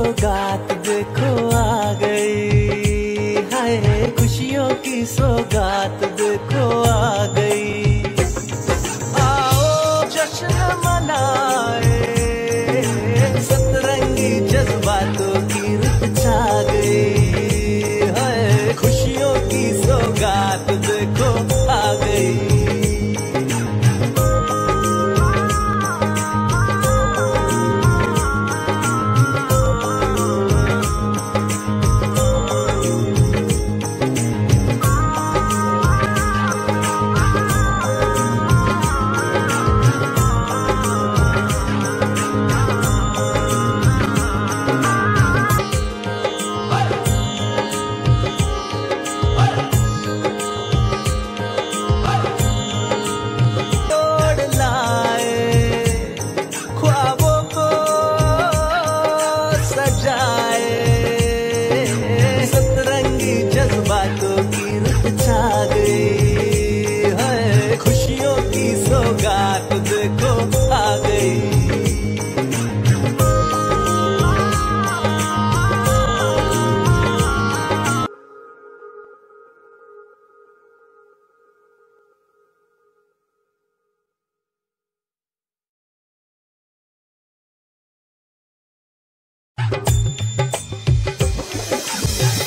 सौगात देखो आ गई, हाय खुशियों की सौगात देखो आ गई। आओ जश्न मनाए, सतरंगी जज्बातों की रुत छा गई, हाय खुशियों की सौगात देखो आ गई। खुशियों की सौगात देखो आ गई।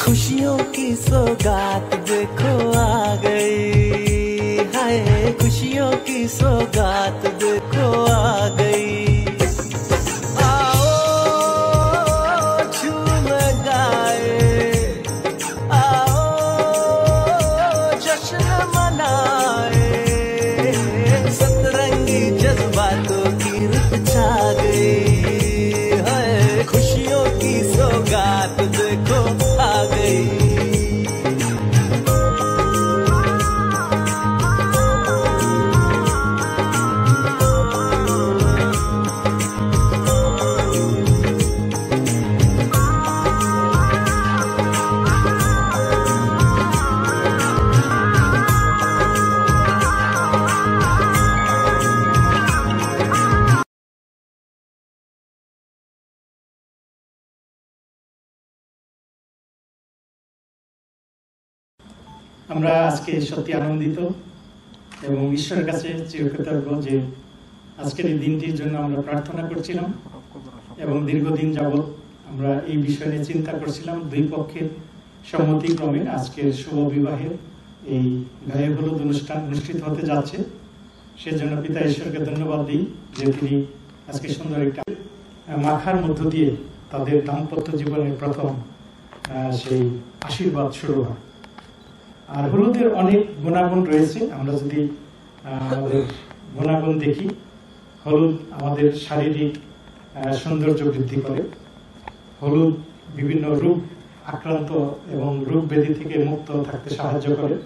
खुशियों की सौगात देखो आ गई, हाय खुशियों की सौगात देखो आ गई। आओ झूम गाए, आओ जश्न मनाए, सतरंगी जज्बातों की रुत छा गई, हाय खुशियों की सौगात देखो आ गई। আমরা আজকে সত্যি আনন্দিত এবং ঈশ্বরের কাছে চিরকৃতজ্ঞ যে আজকের এই দিনটির জন্য আমরা প্রার্থনা করছিলাম এবং দীর্ঘদিন যাবৎ আমরা এই বিষয় নিয়ে চিন্তা করছিলাম। দুই পক্ষের সম্মতিক্রমে আজকের শুভ বিবাহের এই গায়ে হলুদ অনুষ্ঠান অনুষ্ঠিত হতে যাচ্ছে। সেজন্য পিতা ঈশ্বরকে ধন্যবাদ দিই যে তিনি আজকে সুন্দর একটা মাখার মধ্য দিয়ে তাদের দাম্পত্য জীবনের প্রথম সেই আশীর্বাদ শুরু হয়। আর হলুদের অনেক গুণাগুণ রয়েছে। আমরা যদি আমাদের গুণাগুণ দেখি, হলুদ আমাদের শারীরিক সৌন্দর্য বৃদ্ধি করে, হলুদ বিভিন্ন রোগ আক্রান্ত এবং রোগ ব্যাধি থেকে মুক্ত থাকতে সাহায্য করে।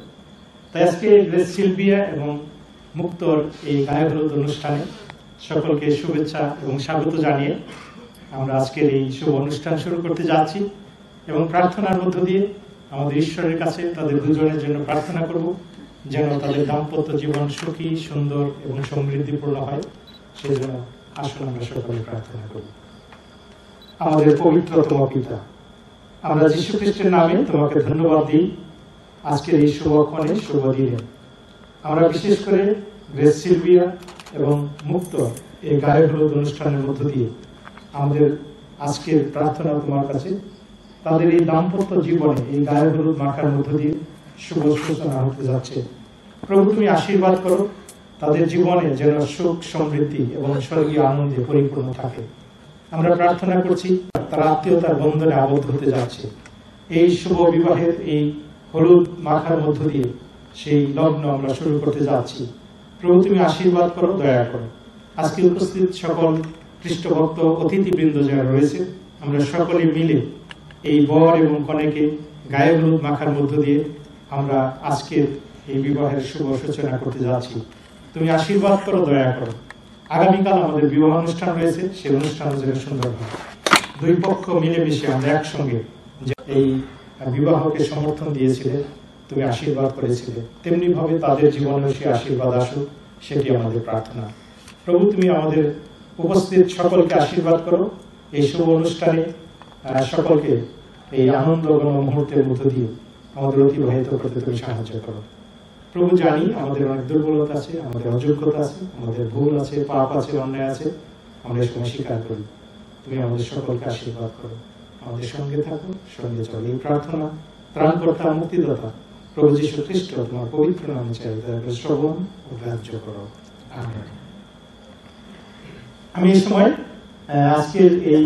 তাই আজকে গ্রেস সিলভিয়া এবং মুক্তর এই গায়ে হলুদ অনুষ্ঠানে সকলকে শুভেচ্ছা এবং স্বাগত জানিয়ে আমরা আজকের এই শুভ অনুষ্ঠান শুরু করতে যাচ্ছি এবং প্রার্থনার মধ্য দিয়ে আমাদের ঈশ্বরের কাছে তাদের দুজনের জন্য প্রার্থনা করব যেন তাদের দাম্পত্য জীবন সুখী, সুন্দর এবং সমৃদ্ধিপূর্ণ হয়। সেই জন্য আসুন আমরা সকলে প্রার্থনা করব। আমাদের পবিত্রতম পিতা, আমরা যীশু খ্রিস্টের নামে তোমাকে ধন্যবাদ দিই আজকের এই শুভক্ষণে, শুভ দিনে। আমরা বিশেষ করে গ্রেস সিলভিয়া এবং মুক্ত এই গায়ে হলুদ অনুষ্ঠানের মধ্য দিয়ে আমাদের আজকের প্রার্থনা তোমার কাছে তাদের এই দাম্পত্য জীবনে এই গায়ে হলুদ মাখার মধ্য দিয়ে শুভ সূচনা হতে যাচ্ছে। প্রভু তুমি আশীর্বাদ করো, তাদের জীবনে যেন সুখ, সমৃদ্ধি এবং স্বর্গীয় আনন্দে পরিপূর্ণ থাকে। আমরা প্রার্থনা করছি তারা আত্মীয়তার বন্ধনে আবদ্ধ হতে যাচ্ছে। এই শুভ বিবাহের এই হলুদ মাখার মধ্য দিয়ে সেই লগ্ন আমরা শুরু করতে যাচ্ছি। প্রভু তুমি আশীর্বাদ করো, দয়া করো। আজকে উপস্থিত সকল খ্রিস্টভক্ত অতিথিবৃন্দ যারা রয়েছে, আমরা সকলে মিলে এই বর এবং কনেকে গায়ে হলুদ মাখার মধ্য দিয়ে আমরা আজকের এই বিবাহের শুভ সূচনা করতে যাচ্ছি। তুমি আশীর্বাদ করো, দয়া করো। আগামীকাল আমাদের বিবাহ অনুষ্ঠান রয়েছে, সেই অনুষ্ঠান যেন সুন্দর হয়। দুই পক্ষ মিলেমিশে আমরা একসঙ্গে এই বিবাহকে সমর্থন দিয়েছিলে, তুমি আশীর্বাদ করেছিলে, তেমনি ভাবে তাদের জীবনে সে আশীর্বাদ আসুক, সেটি আমাদের প্রার্থনা। প্রভু তুমি আমাদের উপস্থিত সকলকে আশীর্বাদ করো। এই শুভ অনুষ্ঠানে সকলকে এই আনন্দঘন মুহূর্তের মধ্য দিয়ে আমাদের অতিবাহিত করতে তুমি সাহায্য করো। প্রভু, জানি আমাদের অনেক দুর্বলতা আছে, আমাদের অযোগ্যতা আছে, আমাদের ভুল আছে, পাপ আছে, অন্যায় আছে, আমরা এই সময় স্বীকার করি। তুমি আমাদের সকলকে আশীর্বাদ করো, আমাদের সঙ্গে থাকো, সঙ্গে চলো। এই প্রার্থনা ত্রাণকর্তা, মুক্তিদাতা প্রভু যীশু খ্রিস্ট তোমার পবিত্র নামে চাই, তাকে শ্রবণ ও গ্রাহ্য করো। আমেন। আমি এই সময় আজকের এই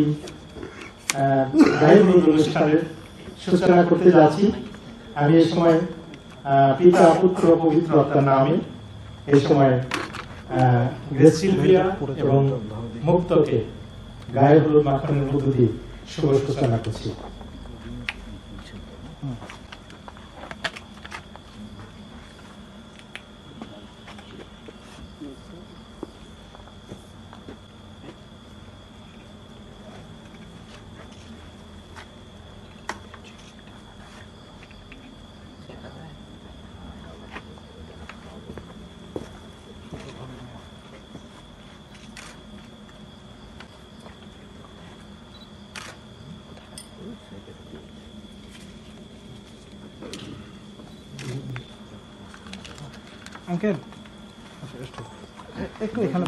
গায়ক অনুষ্ঠানের সূচনা করতে যাচ্ছি। আমি এই সময় পিতা, পুত্র, পবিত্র আত্মার নামে এই সময় গ্রেস সিলভিয়া এবং মুক্তকে গায়ে হলুদ মাখনের মধ্য দিয়ে শুভ সূচনা করছি। আঙ্কেল একটু এখানে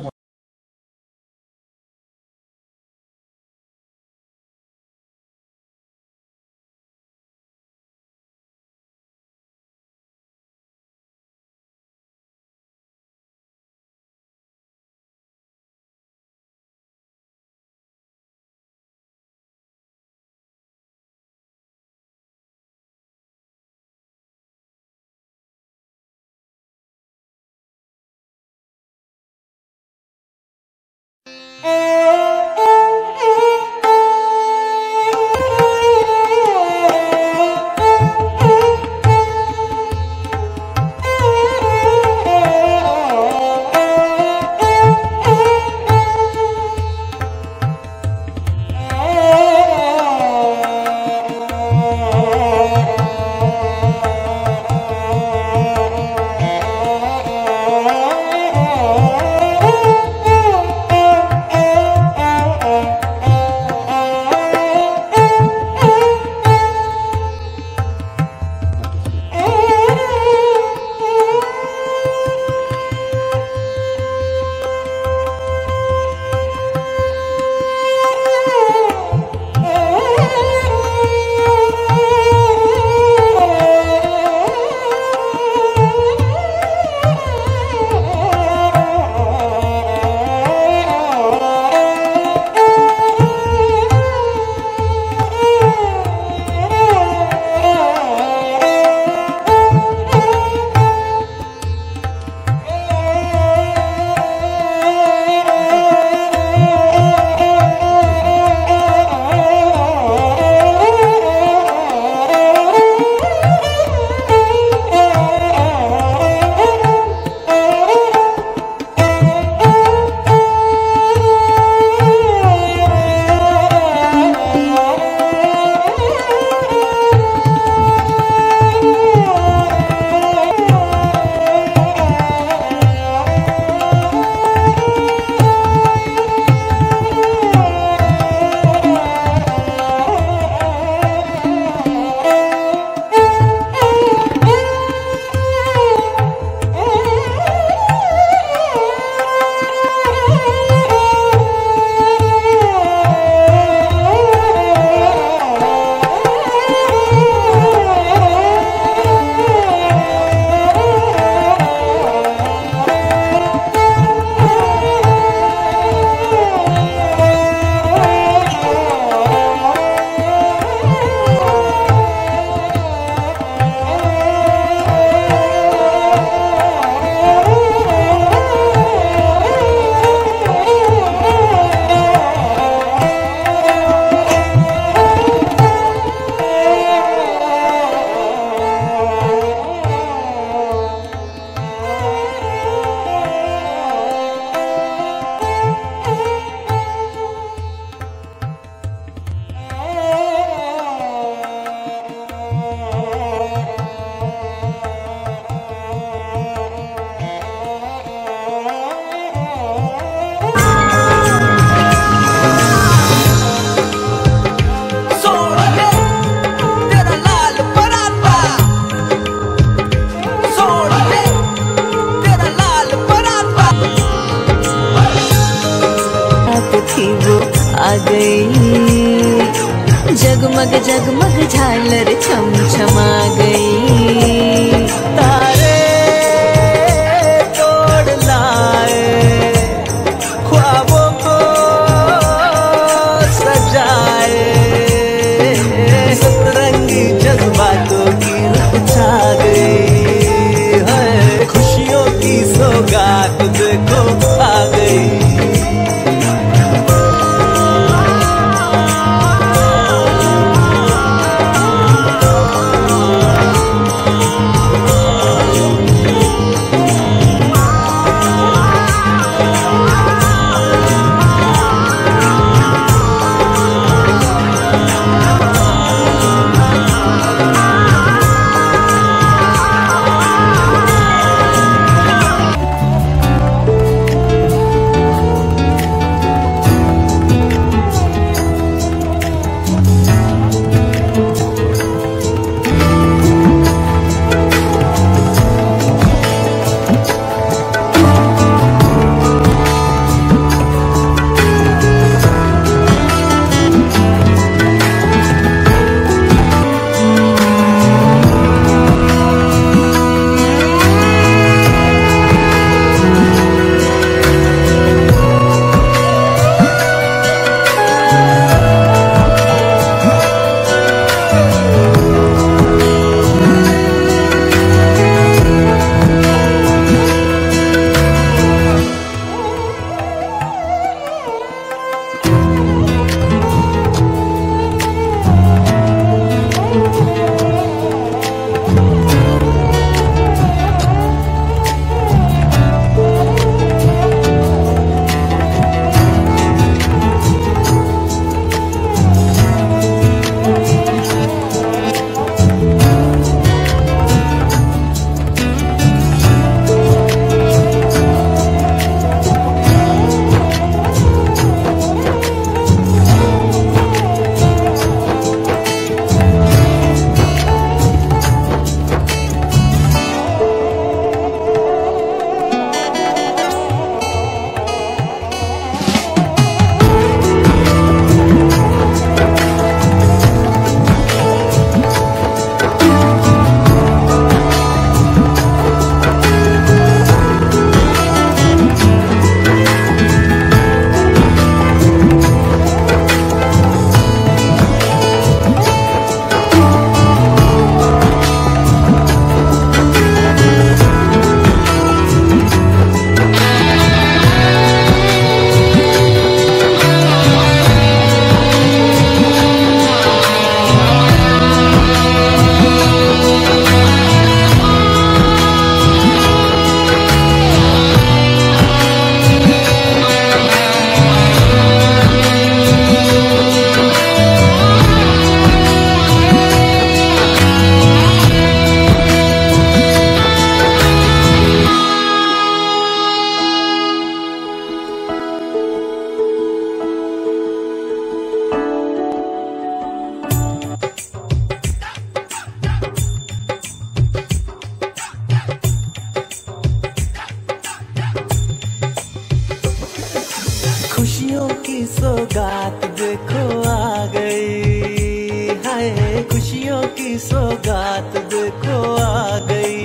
सौगात देखो आ गई, हाय खुशियों की सौगात देखो आ गई।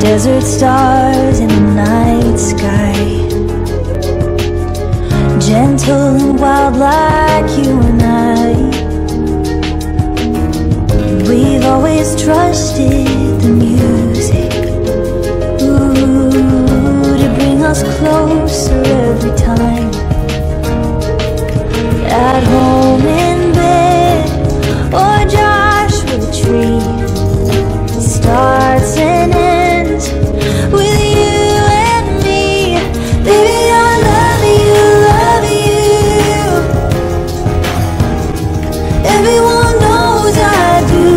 Desert stars in the night sky, gentle and wild like you and I. We've always trusted the music, ooh, to bring us closer every time. At home in bed or Joshua Tree, starts and ends with you and me. Baby, I love you, love you. Everyone knows I do.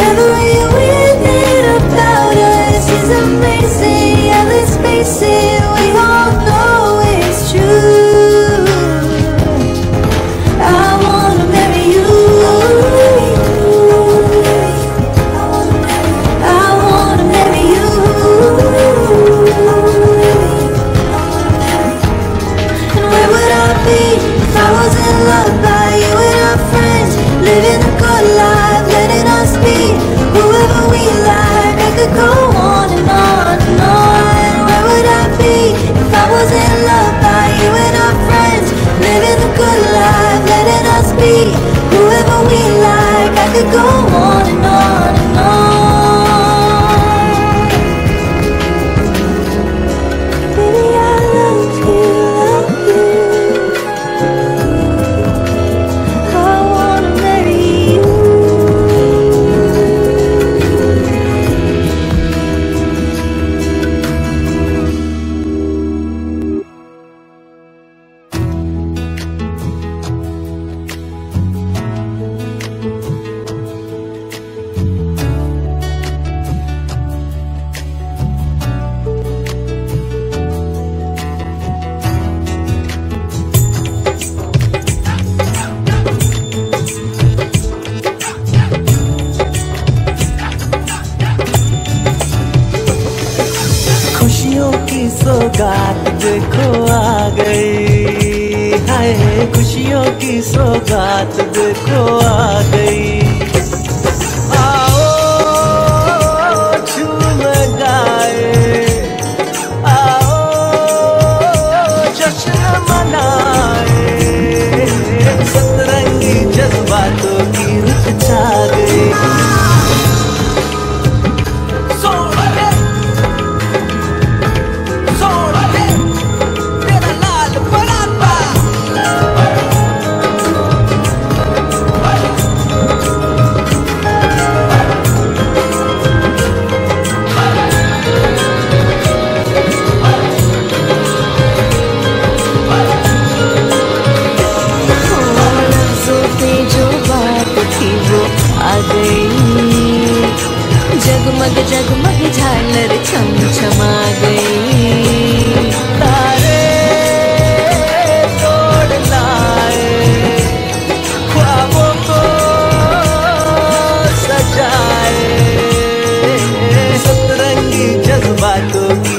Every weird thing about us is amazing. Yeah, let's face देखो आ गई, हाय खुशियों की सौगात देखो आ गई। आओ झूम गाए, आओ जश्न मनाए, सतरंगी जज्बातों की रुत छा गई। जगमग जगमग झालर छमछमा गई। तारे तोड़ लाए, ख्वाबों को सजाए, सतरंगी जज्बातों की।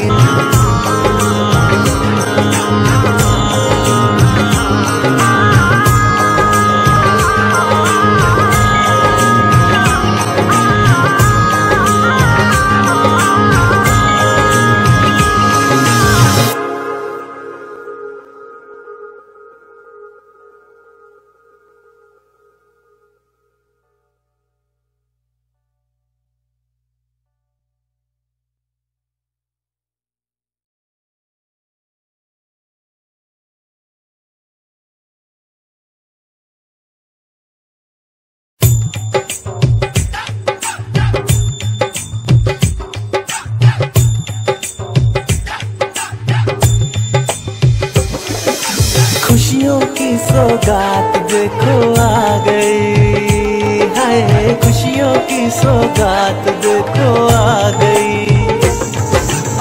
खुशियों की सौगात देखो आ गई, हाय खुशियों की सौगात देखो आ गई।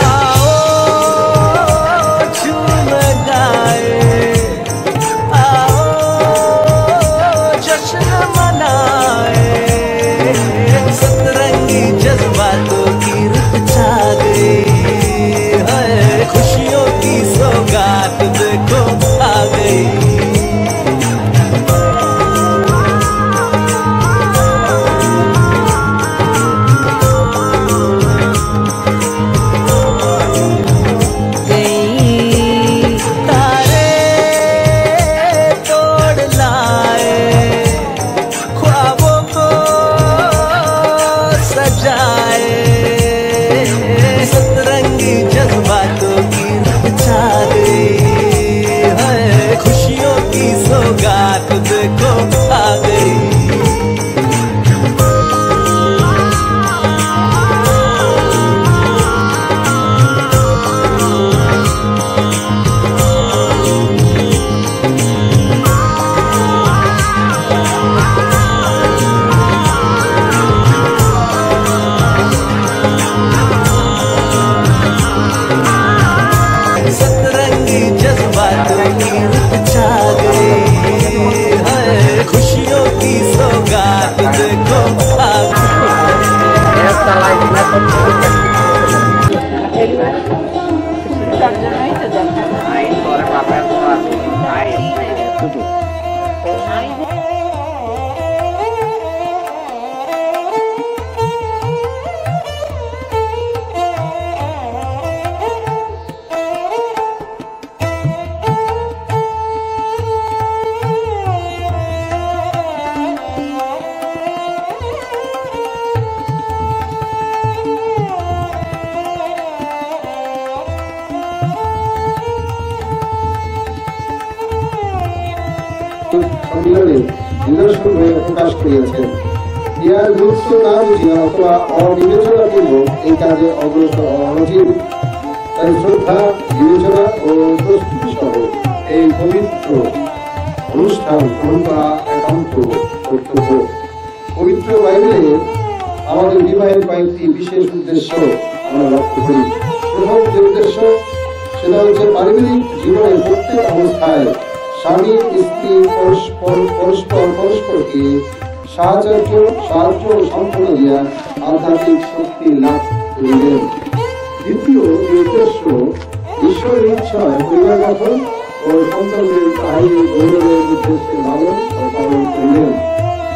आओ झूम गाए, आओ जश्न मनाए, सतरंगी जज्बातों की रुत छा गई, हाय खुशियों की सौगात देखो आ गई। সম্মেলনে নিদর্শন হয়ে প্রকাশ করিয়াছেন। ইহার গুরুত্ব না বুঝিয়া অথবা অবিবেচনাপূর্বক এই কাজে অগ্রসর অনুচিত। তাই শ্রদ্ধা, বিবেচনা ও প্রস্তুতি সহ এই পবিত্র অনুষ্ঠান গ্রহণ করা একান্ত কর্তব্য। পবিত্র বাইবেলে আমাদের বিবাহের কয়েকটি বিশেষ উদ্দেশ্য আমরা লক্ষ্য করি। প্রথম যে উদ্দেশ্য সেটা হচ্ছে পারিবারিক জীবনের প্রত্যেক অবস্থায় স্বামী স্ত্রী পরস্পরকে সাহায্য সম্পন্ন দিয়া আধ্যাত্মিক শক্তি লাভ করিলেন। দ্বিতীয় যে উদ্দেশ্য ঈশ্বরের ইচ্ছায় পরিবার গঠন ও সন্তানদের তাহাই গৌরবের উদ্দেশ্যে লালন ও পালন করিলেন।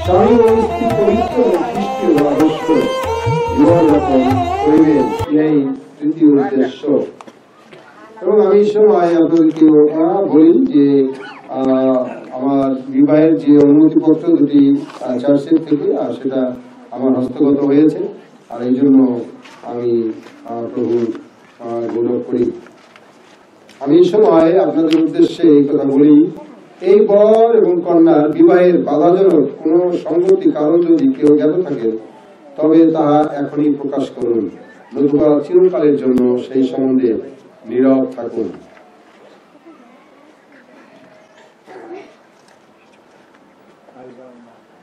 স্বামী ও স্ত্রী পবিত্র ও খ্রিস্টীয় আদর্শ জীবনযাপন করিবেন, এই তৃতীয় উদ্দেশ্য। এবং আমি সময় আপনাদেরকে বলি যে আমার বিবাহের যে অনুমতিপত্র দুটি চার্চের থেকে সেটা আমার হস্তগত হয়েছে, আর এই জন্য আমি প্রভুর গৌরব করি। আমি এই সময় আপনাদের উদ্দেশ্যে এই কথা বলি, এই বর এবং কন্যার বিবাহের বাধাজনক কোন সংগতি কারণ যদি কেউ জ্ঞাত থাকে তবে তাহা এখনই প্রকাশ করুন, নতুবা চিরকালের জন্য সেই সম্বন্ধে নীরব থাকুন।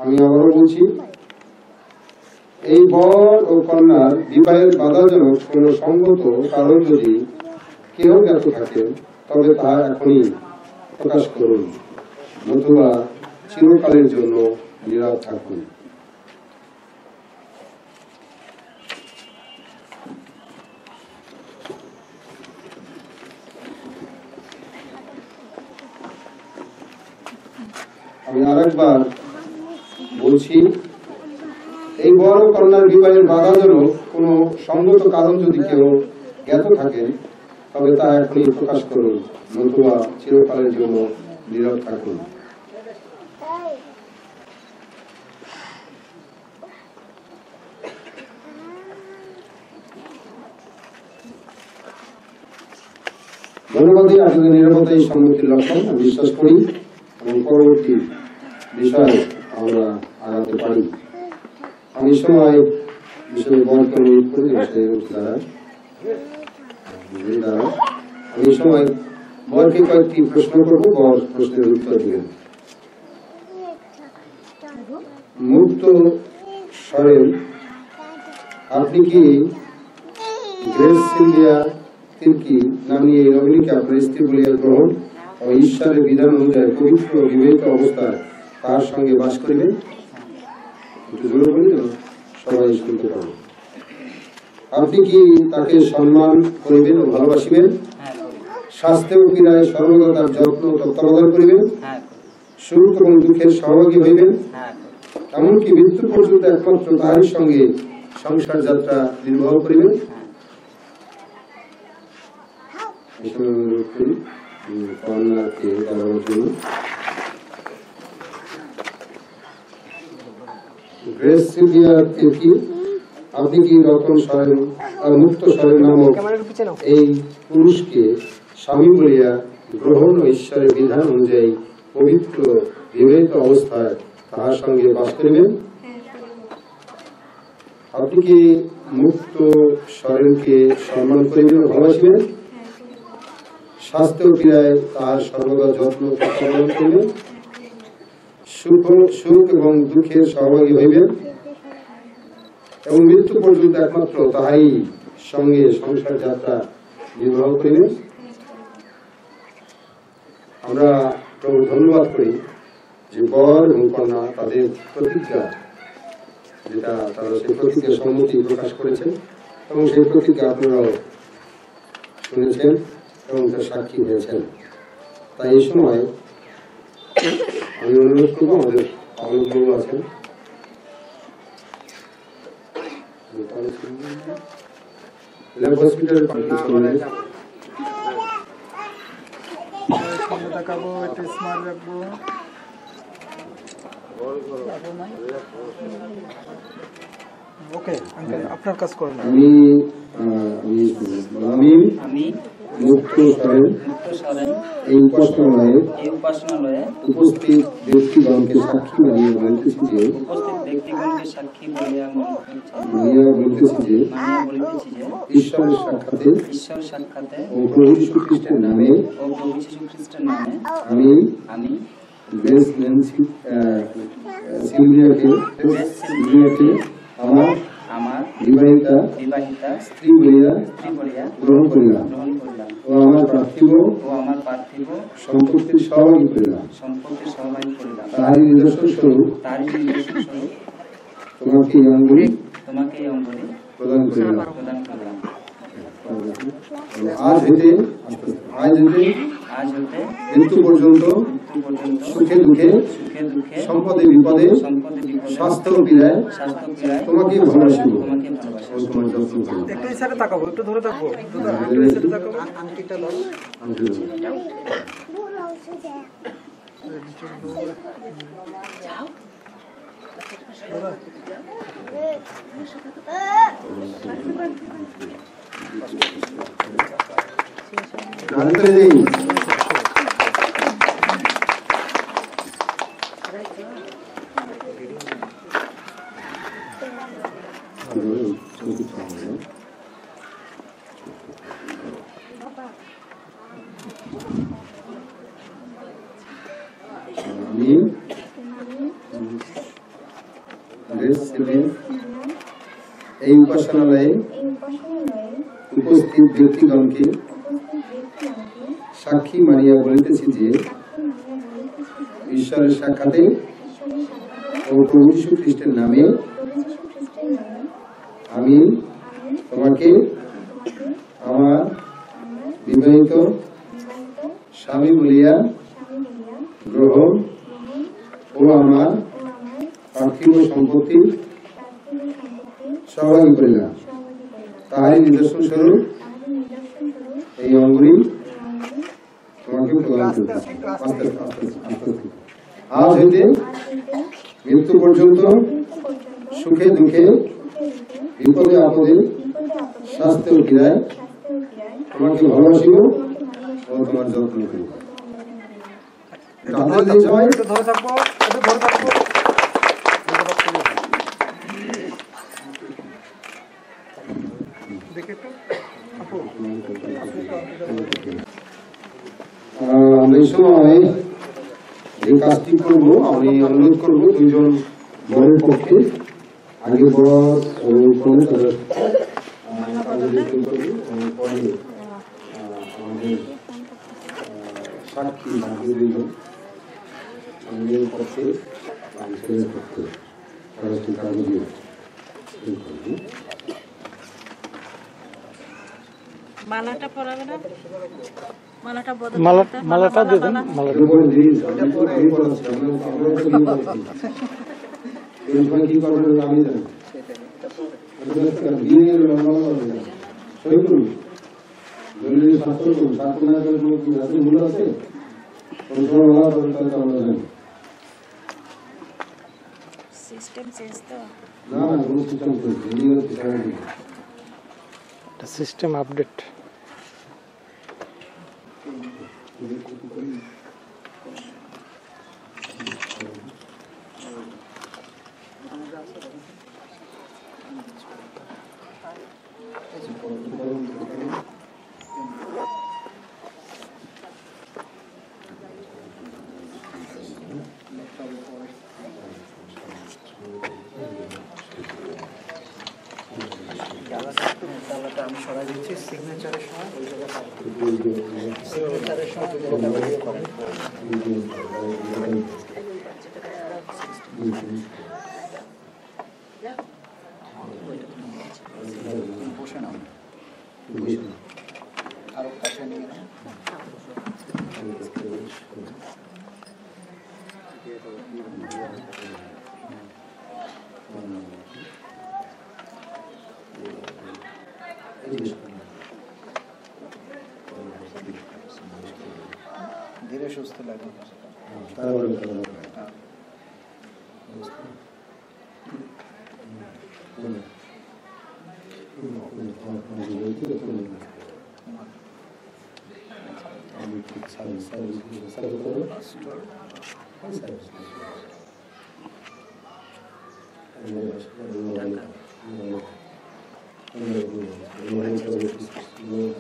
আমি আবারও বলছি, এই বর ও কন্যার বিবাহের বাধাজনক কোন সঙ্গত কারণ যদি কেউ জ্ঞাত থাকে তবে তাহা এখনই প্রকাশ করুন, নতুবা চিরকালের জন্য নীরব থাকুন। আমি আরেকবার বলছি, এই বর ও কন্যার বিবাহের বাধাজনক কোন সঙ্গত কারণ যদি কেউ জ্ঞাত থাকে তবে তা এখনই প্রকাশ করুন, নতুবা চিরকালের জন্য নীরব থাকুন। ধন্যবাদই আপনাদের নিরাপত্তাই সম্মতির লক্ষণ আমি বিশ্বাস করি এবং পরবর্তী বিষয়ে আমরা আগাতে পারি। আমি সময় বিষয়ে বরকে অনুরোধ করি দ্বারা আমি সময় বরকে কয়েকটি প্রশ্ন করব, বর প্রশ্নের উত্তর দিবেন। মুক্ত স্বরে আপনি কি গ্রেস সিলভিয়া তির্কি নামী এই রমণীকে আপনার স্ত্রী বলিয়া গ্রহণ ও ঈশ্বরের বিধান অনুযায়ী পবিত্র বিবাহিত অবস্থায় তার সঙ্গে বাস করিবেন? একটু জোরে বলি তো সবাই শুনতে পারবেন। আপনি কি তাকে সম্মান করিবেন ও ভালোবাসিবেন? স্বাস্থ্য ও পীড়ায় সর্বদা তার যত্ন তত্ত্বাবধান করিবেন? সুখ এবং দুঃখের সহভাগী হইবেন? এমনকি মৃত্যু পর্যন্ত একমাত্র তাহার সঙ্গে সংসার যাত্রা নির্বাহ করিবেন? কন্যাকে জানানোর জন্য গ্রেস সিলভিয়া তির্কি, আপনি কি রতন সরেন মুক্ত সরেন নামক এই পুরুষকে স্বামী বলিয়া গ্রহণ ও ঈশ্বরের বিধান অনুযায়ী পবিত্র বিবাহিত অবস্থায় তাহার সঙ্গে বাস করিবেন? আপনি কি মুক্ত সরেনকে সম্মান করিবেন ও ভালোবাসিবেন? স্বাস্থ্য ক্রিয়ায় তাহার সর্বদা যত্ন তত্ত্বাবধান করিবেন? সুখ এবং দুঃখের সহভাগী হইবেন এবং মৃত্যু পর্যন্ত একমাত্র তাহাই সঙ্গে সংসার যাত্রা নির্বাহ করিবেন? আমরা প্রভু ধন্যবাদ করি যে বর এবং কন্যা তাদের প্রতিজ্ঞা, যেটা তারা সেই প্রতিজ্ঞা সম্মতি প্রকাশ করেছেন এবং সেই প্রতিজ্ঞা আপনারাও শুনেছেন এবং তার সাক্ষী হয়েছেন। তাই এই সময় আমি অনুরোধ করবো, আমাদের অনেক আছেন, হসপিটালের আপনার কাজ করেন। আমি মুক্ত সরেন এই উপাসনালয়ে উপস্থিত ব্যক্তিগণকে সাক্ষী বানিয়ে বলতেছি যে ঈশ্বরের সাক্ষাতে ও প্রভু যীশু খ্রিস্টের নামে আমি গ্রেস সিলভিয়াকে আমার বিবাহিতা স্ত্রী বলিয়া গ্রহণ করিলাম ও আমার পার্থিব সম্পত্তির সহভাগী করিলাম। তাহারই নিদর্শন স্বরূপ তোমাকে এই অঙ্গুলি প্রদান করিলাম। আজ হইতে মৃত্যু পর্যন্ত সুখে দুঃখে সম্পদে বিপদে স্বাস্থ্য পীড়ায় তোমাকে ভালোবাসিব। একটু ইশারে তাকাবো, একটু ধরে থাকবো, একটু ইশারে তাকাবো। আংটিটা দাও। এই উপাসনালয়ে উপস্থিত ব্যক্তিগণকে সাক্ষী মানিয়া বলিতেছি যে ঈশ্বরের সাক্ষাতে ও প্রভু যীশু খ্রিস্টের নামে আমি তোমাকে আমার বিবাহিত স্বামী বলিয়া গ্রহণ ও আমার পার্থিব সম্পত্তি সহভাগী করিলাম। তাহারই নিদর্শন স্বরূপ এই অঙ্গুলি তোমাকে প্রদান করিলাম। আজ হইতে মৃত্যু পর্যন্ত সুখে দুঃখে বিপদে আপদে স্বাস্থ্য পীড়ায় তোমাকে ভালোবাসিব ও তোমার যত্ন করিব। সবাই একটু ধরে থাকবো, একটু ধরে থাকবো। এই সময় যে কাজটি করবো আমি অনুরোধ করবো দুইজন বরের পক্ষে আগে বড় করে তাদের আমাদের সাক্ষী বাকি দুইজন মেয়ের পক্ষে ছেলের পক্ষে মালাটা পরাবে না, মালাটা মালাটা দিয়ে দেন। কি করবেন আমি জানি বিয়ের সই করুন, স্বাস্থ্য করুন, স্বাস্থ্য না করে কোনো কি আছে মূল্য আছে আমরা জানি সিস্টেম চেঞ্জ তো না না কোনো সিস্টেম সিস্টেম আপডেট। আমি সরাই দিচ্ছি সিগনেচারের সময় ওই জায়গায় সিগনেচারের সময় ওই জায়গায় করেন। বসে নাও, আরো কাছে নিয়ে নাও। ধীরে সুস্থ লাগবে।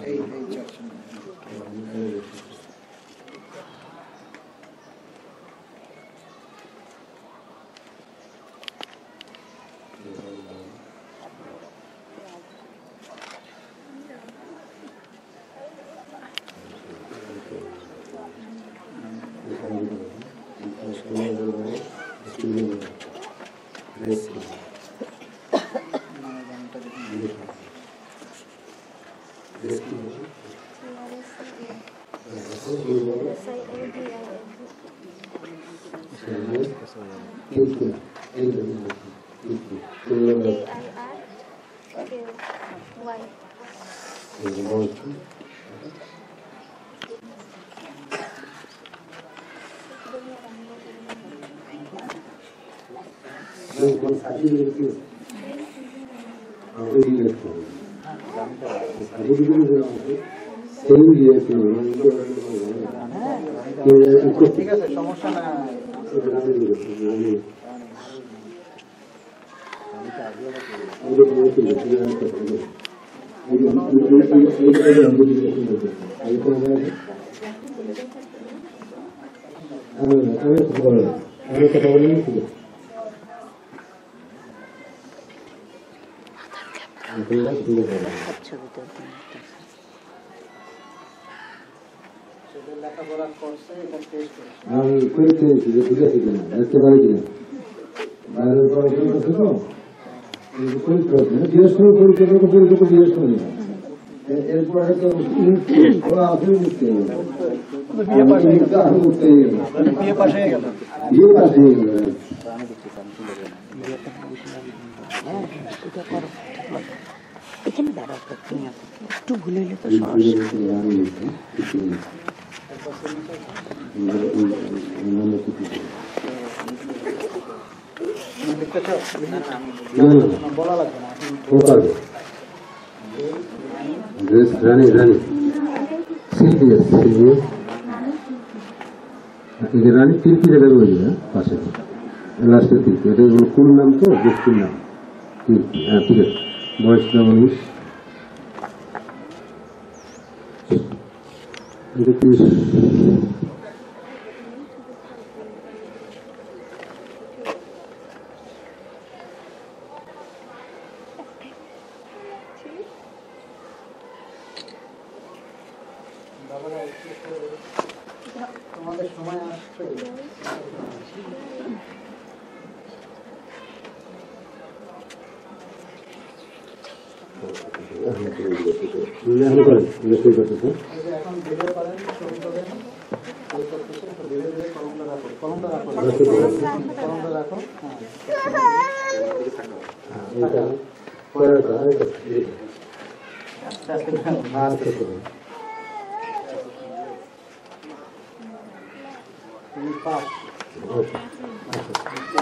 এই চর্চা This ঠিক আছে, সমস্যা না। লেখাপড়া করছে, এটা টেস্ট করছে। আমি পরীক্ষা দিয়েছি যে ঠিক আছে কিনা, দেখতে পারি কিনা। বাইরের পড়াশোনা আছে তো, পরীক্ষা হচ্ছে না, জিজ্ঞেস করে পরীক্ষা জিজ্ঞেস করে না। এরপরে তো ওরা আসলে মুক্তি হয়ে গেল, বিয়ে পাশ হয়ে গেল। এখানে দাঁড়াও তুমি একটু ভুলে গেলে তো সমস্যা। বলা লাগবে না। রানী রানী রানী তিরকি জায়গায় রয়েছে পাশে, লাস্টের তিরকি। এটা কোন নাম তো ব্যক্তির নাম তিরকি। হ্যাঁ ঠিক আছে, বয়স 19। এটা কি তোমাদের সময় আসছে। এখন ধীরে পারেন, ছবি তোলেন, ধীরে ধীরে কলমটা রাখো, কলমটা রাখো, কলমটা রাখো।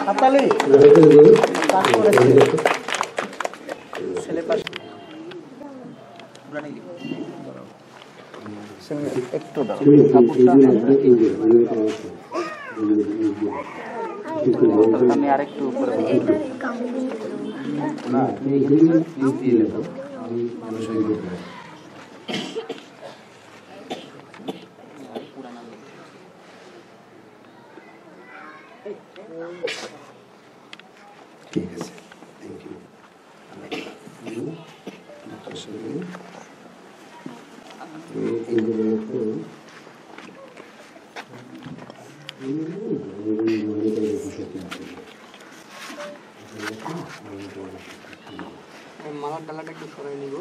হাততালি। ছেলে পাশ একটু দাও। আমি আরেকটু উপরে না ঠিক আছে, থ্যাংক ইউ। মালার ডালাটা একটু সরাই নিব।